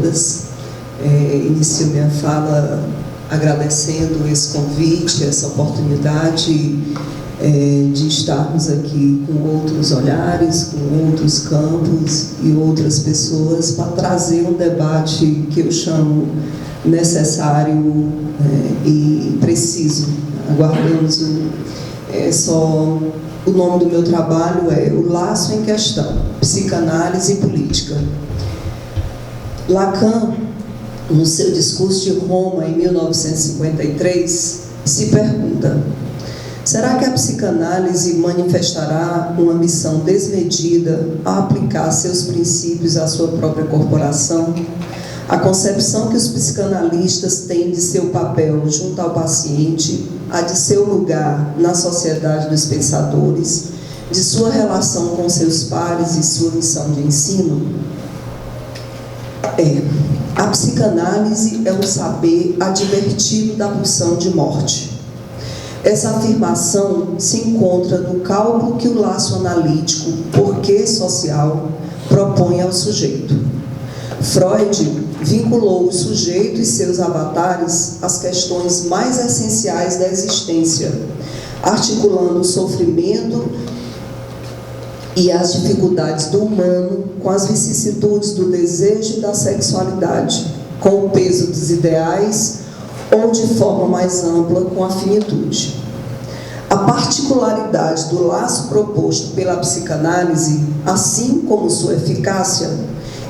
todas. Inicio minha fala agradecendo esse convite, essa oportunidade de estarmos aqui com outros olhares, com outros campos e outras pessoas para trazer um debate que eu chamo necessário e preciso. Aguardamos só o nome do meu trabalho é O Laço em Questão, Psicanálise e Política. Lacan, no seu discurso de Roma em 1953, se pergunta: será que a psicanálise manifestará uma ambição desmedida ao aplicar seus princípios à sua própria corporação? A concepção que os psicanalistas têm de seu papel junto ao paciente, a de seu lugar na sociedade dos pensadores, de sua relação com seus pares e sua missão de ensino? A psicanálise é um saber advertido da pulsão de morte. Essa afirmação se encontra no cálculo que o laço analítico, porquê social, propõe ao sujeito. Freud vinculou o sujeito e seus avatares às questões mais essenciais da existência, articulando o sofrimento e as dificuldades do humano com as vicissitudes do desejo e da sexualidade, com o peso dos ideais ou, de forma mais ampla, com a finitude. A particularidade do laço proposto pela psicanálise, assim como sua eficácia,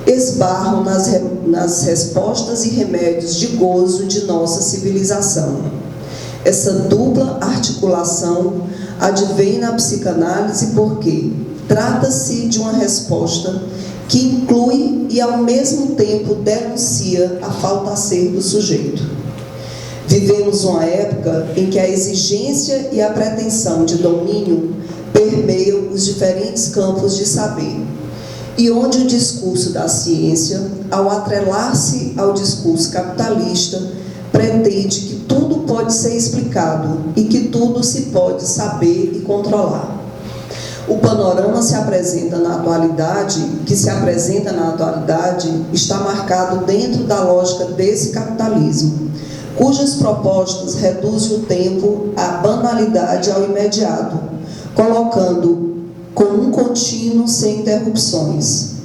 esbarram nas respostas e remédios de gozo de nossa civilização. Essa dupla articulação advém na psicanálise porque trata-se de uma resposta que inclui e, ao mesmo tempo, denuncia a falta-ser do sujeito. Vivemos uma época em que a exigência e a pretensão de domínio permeiam os diferentes campos de saber, e onde o discurso da ciência, ao atrelar-se ao discurso capitalista, pretende que tudo pode ser explicado e que tudo se pode saber e controlar. O panorama que se apresenta na atualidade está marcado dentro da lógica desse capitalismo, cujas propostas reduzem o tempo à banalidade ao imediato, colocando como um contínuo sem interrupções.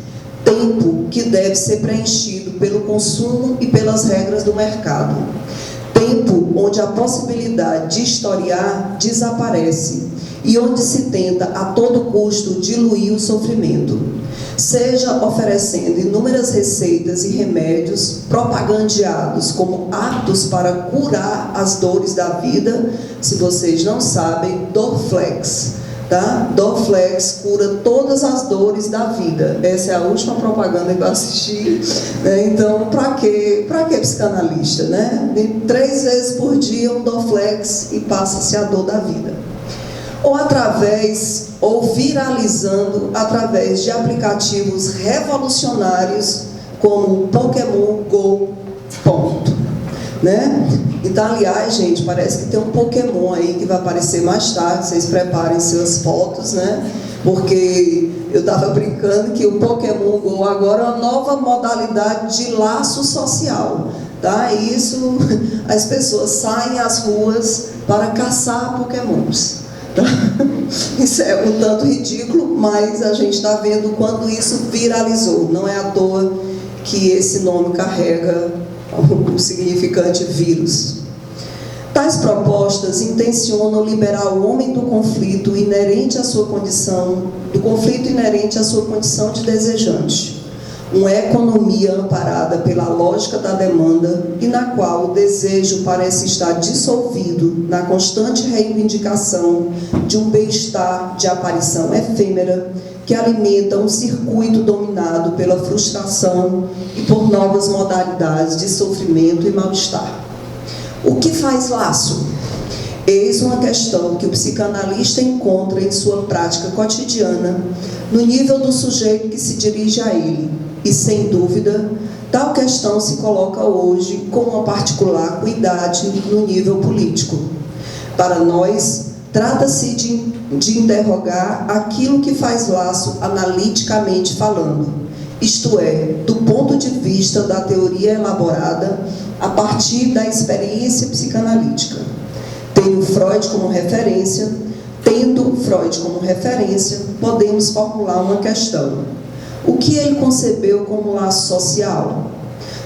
Tempo que deve ser preenchido pelo consumo e pelas regras do mercado. Tempo onde a possibilidade de historiar desaparece e onde se tenta a todo custo diluir o sofrimento, seja oferecendo inúmeras receitas e remédios propagandeados como aptos para curar as dores da vida. Se vocês não sabem, Dorflex, tá? Dorflex cura todas as dores da vida. Essa é a última propaganda que eu assisti, né? Então, para que psicanalista, né? 3 vezes por dia um Dorflex e passa-se a dor da vida. Ou viralizando através de aplicativos revolucionários como o Pokémon Go. Ponto. Né? Então, aliás, gente, parece que tem um Pokémon aí que vai aparecer mais tarde, vocês preparem suas fotos, né? Porque eu estava brincando que o Pokémon Go agora é uma nova modalidade de laço social, tá? E isso, as pessoas saem às ruas para caçar Pokémons. Tá? Isso é um tanto ridículo, mas a gente está vendo quando isso viralizou. Não é à toa que esse nome carrega o significante vírus. Tais propostas intencionam liberar o homem do conflito inerente à sua condição, de desejante. Uma economia amparada pela lógica da demanda e na qual o desejo parece estar dissolvido na constante reivindicação de um bem-estar de aparição efêmera que alimenta um circuito dominado pela frustração e por novas modalidades de sofrimento e mal-estar. O que faz laço? Eis uma questão que o psicanalista encontra em sua prática cotidiana, no nível do sujeito que se dirige a ele. E, sem dúvida, tal questão se coloca hoje com uma particular cuidade no nível político. Para nós, trata-se de interrogar aquilo que faz laço analiticamente falando, isto é, do ponto de vista da teoria elaborada a partir da experiência psicanalítica. Tendo Freud como referência, podemos formular uma questão. O que ele concebeu como laço social?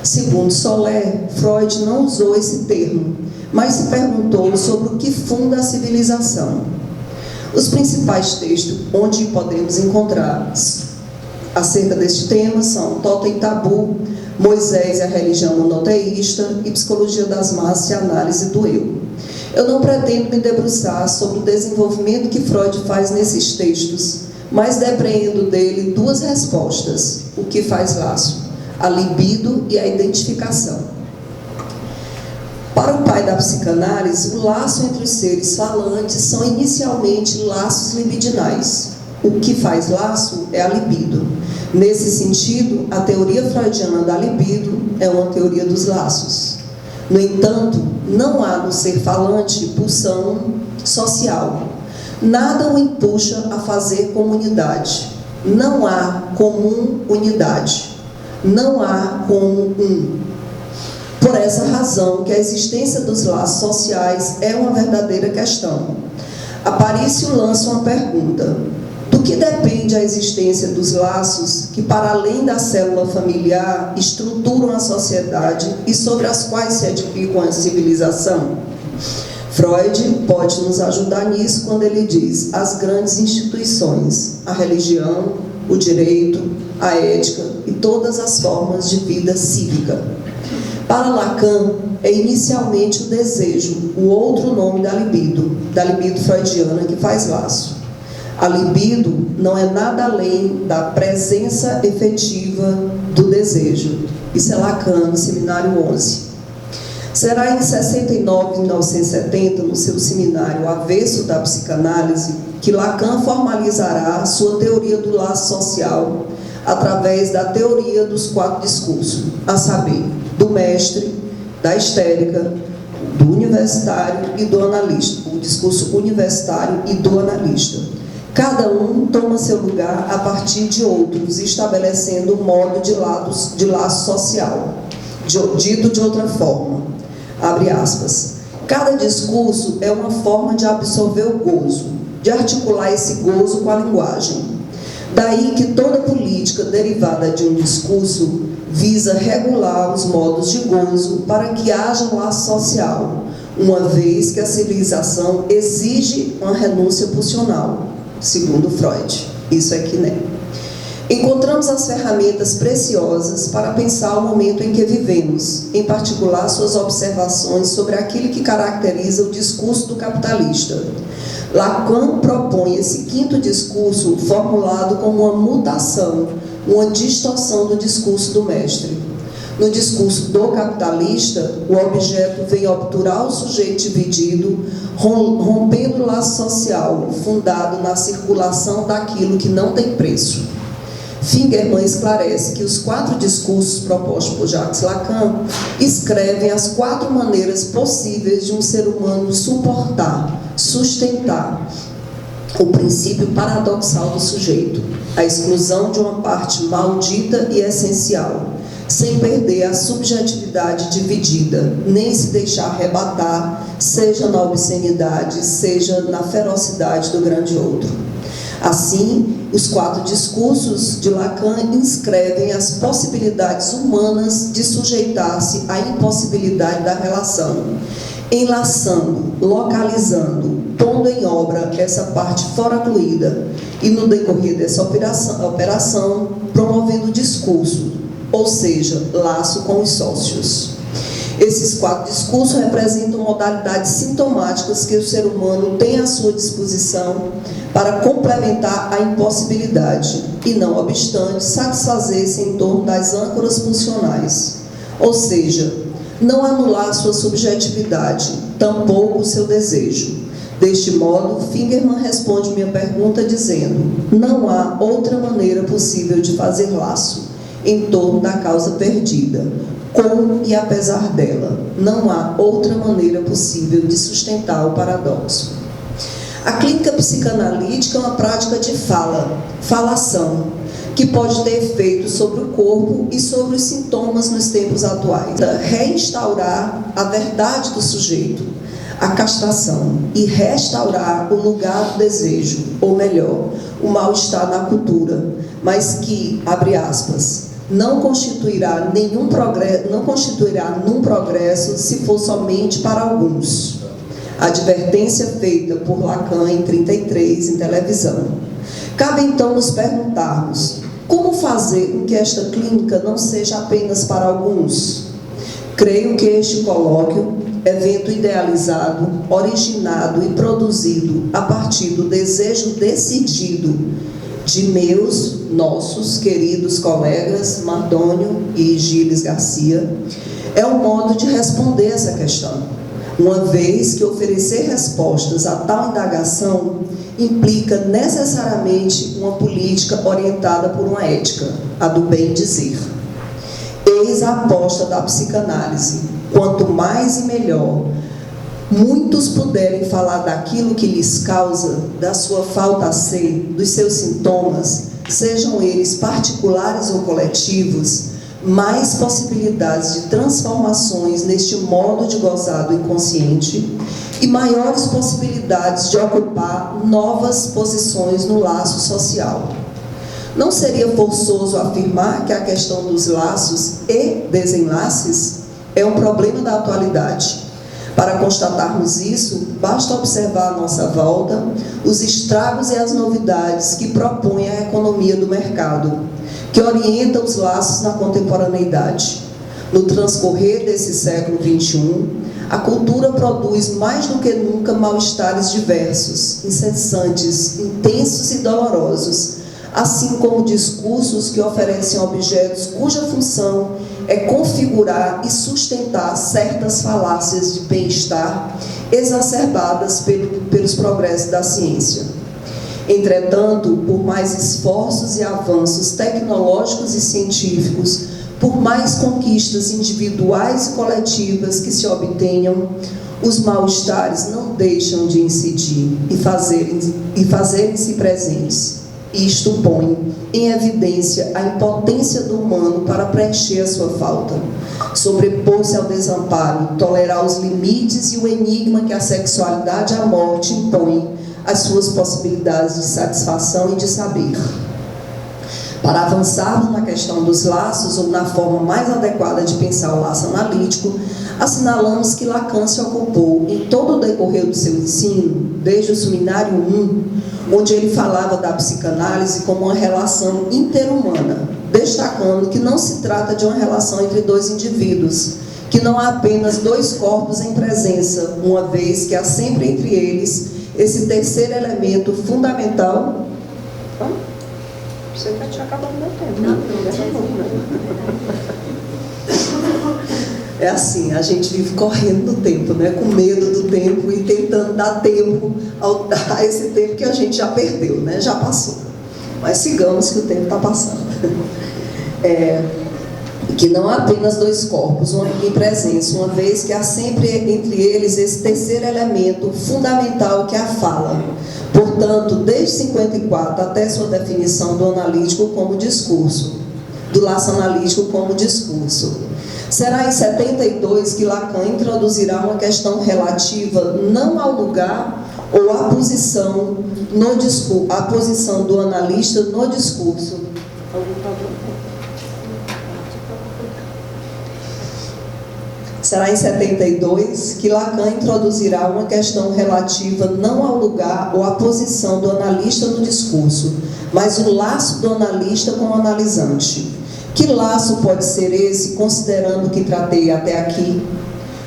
Segundo Soler, Freud não usou esse termo, mas se perguntou sobre o que funda a civilização. Os principais textos onde podemos encontrar acerca deste tema são Totem e Tabu, Moisés e a Religião Monoteísta e Psicologia das Massas e Análise do Eu. Eu não pretendo me debruçar sobre o desenvolvimento que Freud faz nesses textos, mas depreendo dele duas respostas: o que faz laço, a libido e a identificação. Para o pai da psicanálise, o laço entre os seres falantes são inicialmente laços libidinais. O que faz laço é a libido. Nesse sentido, a teoria freudiana da libido é uma teoria dos laços. No entanto, não há no ser falante pulsão social. Nada o empuxa a fazer comunidade. Não há comum unidade. Não há como um. Por essa razão que a existência dos laços sociais é uma verdadeira questão. Aparício lança uma pergunta: do que depende a existência dos laços que, para além da célula familiar, estruturam a sociedade e sobre as quais se edificam a civilização? Freud pode nos ajudar nisso quando ele diz as grandes instituições, a religião, o direito, a ética e todas as formas de vida cívica. Para Lacan, é inicialmente o desejo, o outro nome da libido freudiana que faz laço. A libido não é nada além da presença efetiva do desejo. Isso é Lacan, no Seminário 11. Será em 69 e 1970, no seu seminário Avesso da Psicanálise, que Lacan formalizará sua teoria do laço social através da teoria dos 4 discursos, a saber, do mestre, da histérica, do universitário e do analista, o discurso universitário e do analista. Cada um toma seu lugar a partir de outros, estabelecendo um modo de laço social. Dito de outra forma, abre aspas, cada discurso é uma forma de absorver o gozo, de articular esse gozo com a linguagem. Daí que toda política derivada de um discurso visa regular os modos de gozo para que haja um laço social, uma vez que a civilização exige uma renúncia pulsional, segundo Freud. Isso é Quiné. Encontramos as ferramentas preciosas para pensar o momento em que vivemos, em particular suas observações sobre aquilo que caracteriza o discurso do capitalista. Lacan propõe esse 5º discurso formulado como uma mutação, uma distorção do discurso do mestre. No discurso do capitalista, o objeto vem obturar o sujeito dividido, rompendo o laço social, fundado na circulação daquilo que não tem preço. Fingerman esclarece que os 4 discursos propostos por Jacques Lacan escrevem as 4 maneiras possíveis de um ser humano suportar, sustentar o princípio paradoxal do sujeito, a exclusão de uma parte maldita e essencial, sem perder a subjetividade dividida, nem se deixar arrebatar, seja na obscenidade, seja na ferocidade do grande outro. Assim, os 4 discursos de Lacan inscrevem as possibilidades humanas de sujeitar-se à impossibilidade da relação, enlaçando, localizando, pondo em obra essa parte foracluída e, no decorrer dessa operação, promovendo o discurso, ou seja, laço com os sócios. Esses 4 discursos representam modalidades sintomáticas que o ser humano tem à sua disposição para complementar a impossibilidade e, não obstante, satisfazer-se em torno das âncoras funcionais, ou seja, não anular sua subjetividade, tampouco o seu desejo. Deste modo, Fingerman responde minha pergunta dizendo: não há outra maneira possível de fazer laço em torno da causa perdida, com e apesar dela. Não há outra maneira possível de sustentar o paradoxo. A clínica psicanalítica é uma prática de falação. que pode ter efeito sobre o corpo e sobre os sintomas nos tempos atuais. Reinstaurar a verdade do sujeito, a castração, e restaurar o lugar do desejo, ou melhor, o mal-estar na cultura, mas que, abre aspas, não constituirá num progresso se for somente para alguns. Advertência feita por Lacan em 33, em televisão. Cabe então nos perguntarmos, como fazer com que esta clínica não seja apenas para alguns? Creio que este colóquio, evento idealizado, originado e produzido a partir do desejo decidido de nossos queridos colegas Mardônio e Gilles Garcia, é um modo de responder essa questão, uma vez que oferecer respostas a tal indagação implica necessariamente uma política orientada por uma ética, a do bem dizer. Eis a aposta da psicanálise: quanto mais e melhor muitos puderem falar daquilo que lhes causa, da sua falta a ser, dos seus sintomas, sejam eles particulares ou coletivos, mais possibilidades de transformações neste modo de gozar do inconsciente e maiores possibilidades de ocupar novas posições no laço social. Não seria forçoso afirmar que a questão dos laços e desenlaces é um problema da atualidade. Para constatarmos isso, basta observar à nossa volta os estragos e as novidades que propõe a economia do mercado, que orienta os laços na contemporaneidade. No transcorrer desse século XXI, a cultura produz mais do que nunca mal-estares diversos, incessantes, intensos e dolorosos, assim como discursos que oferecem objetos cuja função é configurar e sustentar certas falácias de bem-estar exacerbadas pelos progressos da ciência. Entretanto, por mais esforços e avanços tecnológicos e científicos, por mais conquistas individuais e coletivas que se obtenham, os mal-estares não deixam de incidir e fazerem-se presentes. Isto põe em evidência a impotência do humano para preencher a sua falta, sobrepor-se ao desamparo, tolerar os limites e o enigma que a sexualidade e a morte impõem às suas possibilidades de satisfação e de saber. Para avançarmos na questão dos laços, ou na forma mais adequada de pensar o laço analítico, assinalamos que Lacan se ocupou, em todo o decorrer do seu ensino, desde o seminário 1, onde ele falava da psicanálise como uma relação interhumana, destacando que não se trata de uma relação entre dois indivíduos, que não há apenas dois corpos em presença, uma vez que há sempre entre eles esse terceiro elemento fundamental. Você já tinha acabado o meu tempo. É assim, a gente vive correndo do tempo, né? Com medo do tempo e tentando dar tempo a esse tempo que a gente já perdeu, né? Já passou. Mas sigamos que o tempo está passando. Que não há apenas dois corpos em presença, uma vez que há sempre entre eles esse terceiro elemento fundamental que é a fala. Portanto, desde 54 até sua definição do analítico como discurso, do laço analítico como discurso. Será em 72 que Lacan introduzirá uma questão relativa não ao lugar ou à posição no discurso, a posição do analista no discurso. Será em 72 que Lacan introduzirá uma questão relativa não ao lugar ou à posição do analista no discurso, mas o laço do analista com o analisante. Que laço pode ser esse, considerando o que tratei até aqui?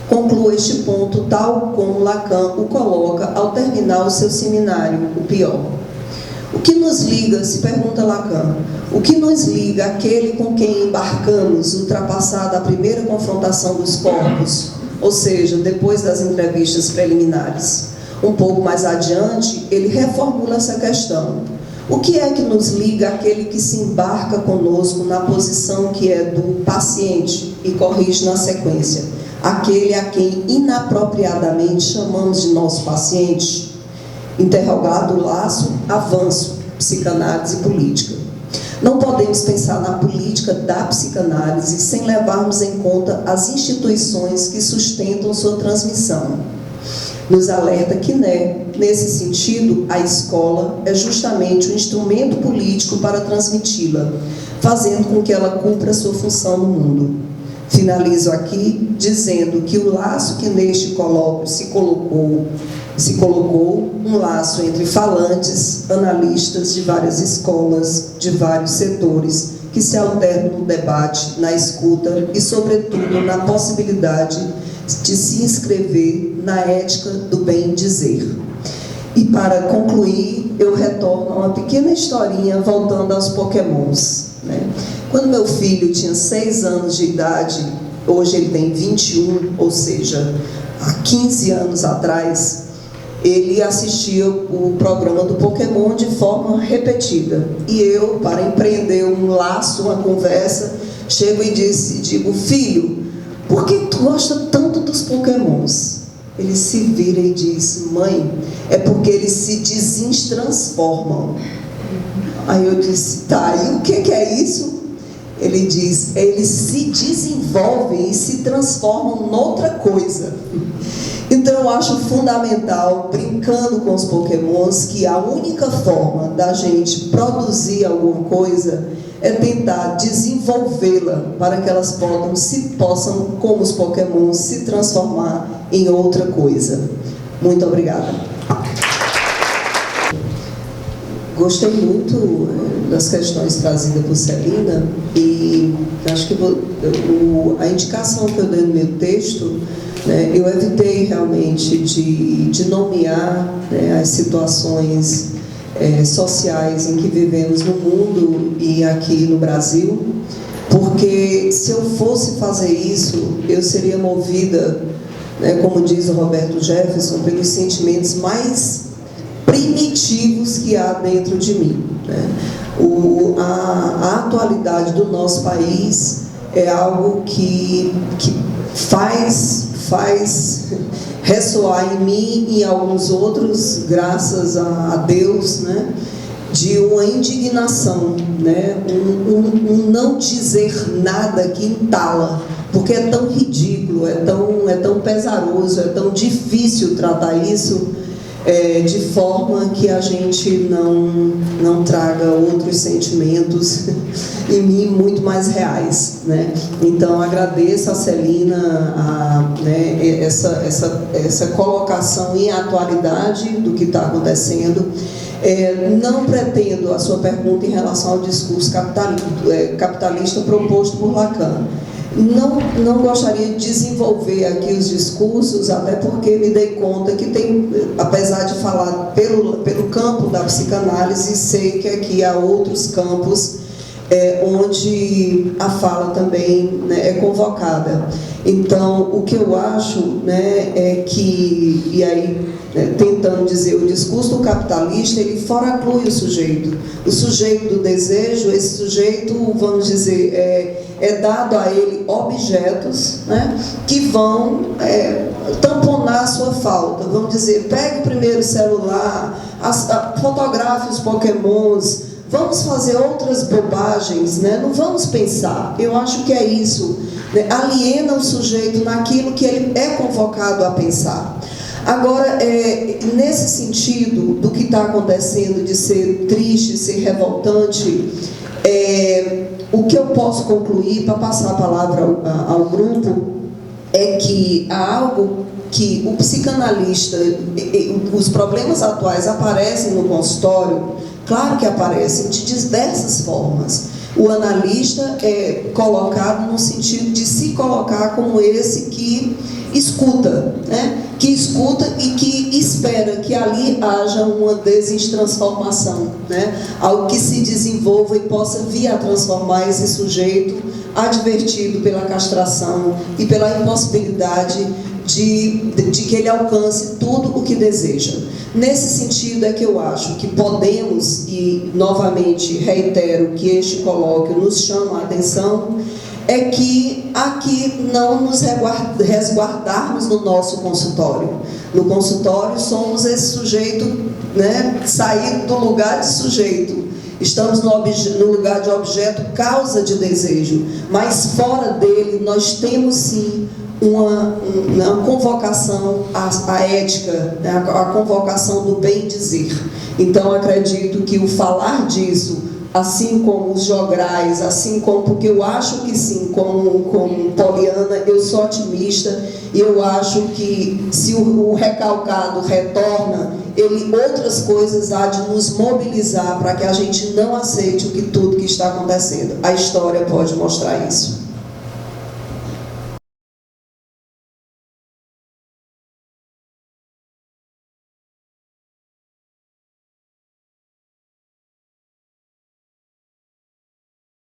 Concluo este ponto tal como Lacan o coloca ao terminar o seu seminário, o pior. O que nos liga, se pergunta Lacan, o que nos liga aquele com quem embarcamos, ultrapassada a primeira confrontação dos corpos, ou seja, depois das entrevistas preliminares? Um pouco mais adiante, ele reformula essa questão. O que é que nos liga aquele que se embarca conosco na posição que é do paciente e corrige na sequência? Aquele a quem inapropriadamente chamamos de nosso paciente? Interrogado o laço, avanço, psicanálise política. Não podemos pensar na política da psicanálise sem levarmos em conta as instituições que sustentam sua transmissão. Nos alerta que, nesse sentido, a escola é justamente um instrumento político para transmiti-la, fazendo com que ela cumpra sua função no mundo. Finalizo aqui dizendo que o laço que neste colóquio se colocou um laço entre falantes, analistas de várias escolas, de vários setores, que se alternam no debate, na escuta e, sobretudo, na possibilidade de se inscrever na ética do bem dizer. E para concluir, eu retorno a uma pequena historinha voltando aos Pokémons. Quando meu filho tinha 6 anos de idade, hoje ele tem 21, ou seja, há 15 anos atrás, ele assistia o programa do Pokémon de forma repetida. E eu, para empreender um laço, uma conversa, chego e digo, filho, por que tu gosta tanto dos Pokémons? Ele se vira e diz, mãe, é porque eles se destransformam. Aí eu disse, tá, e o que é isso? Ele diz, eles se desenvolvem e se transformam noutra coisa. Então eu acho fundamental, brincando com os Pokémons, que a única forma da gente produzir alguma coisa é tentar desenvolvê-la para que elas possam, como os Pokémons, se transformar em outra coisa. Muito obrigada. Gostei muito das questões trazidas por Celina e acho que a indicação que eu dei no meu texto, eu evitei realmente de nomear as situações sociais em que vivemos no mundo e aqui no Brasil, porque se eu fosse fazer isso, eu seria movida, como diz o Roberto Jefferson, pelos sentimentos mais primitivos que há dentro de mim. A atualidade do nosso país é algo que faz ressoar em mim e em alguns outros, graças a Deus, de uma indignação, um não dizer nada que entala, porque é tão ridículo, é tão pesaroso, é tão difícil tratar isso, de forma que a gente não traga outros sentimentos em mim muito mais reais, Então agradeço a Celina essa colocação em atualidade do que está acontecendo. Não pretendo a sua pergunta em relação ao discurso capitalista proposto por Lacan. Não gostaria de desenvolver aqui os discursos, até porque me dei conta que tem, apesar de falar pelo campo da psicanálise, sei que aqui há outros campos onde a fala também é convocada. Então, o que eu acho é que, e aí tentando dizer, o discurso do capitalista, ele foraclui o sujeito do desejo. Esse sujeito, vamos dizer, é dado a ele objetos que vão tamponar a sua falta. Vamos dizer, pegue primeiro o celular, fotografe os Pokémons, vamos fazer outras bobagens, não vamos pensar. Eu acho que é isso, aliena o sujeito naquilo que ele é convocado a pensar. Agora, nesse sentido do que está acontecendo, de ser triste, ser revoltante, o que eu posso concluir, para passar a palavra ao grupo, é que há algo que o psicanalista, os problemas atuais aparecem no consultório, claro que aparecem de diversas formas. O analista é colocado no sentido de se colocar como esse que escuta, que escuta e que espera que ali haja uma destransformação, algo que se desenvolva e possa vir a transformar esse sujeito advertido pela castração e pela impossibilidade de que ele alcance tudo o que deseja. Nesse sentido é que eu acho que podemos, e novamente reitero que este colóquio nos chama a atenção, é que aqui não nos resguardarmos no nosso consultório. No consultório somos esse sujeito, sair do lugar de sujeito Estamos no lugar de objeto, causa de desejo, mas fora dele nós temos sim uma convocação à ética, né, a convocação do bem dizer. Então acredito que o falar disso, assim como os jograis, assim como, porque eu acho que sim, como Poliana, eu sou otimista e eu acho que se o recalcado retorna, outras coisas há de nos mobilizar para que a gente não aceite tudo que está acontecendo. A história pode mostrar isso.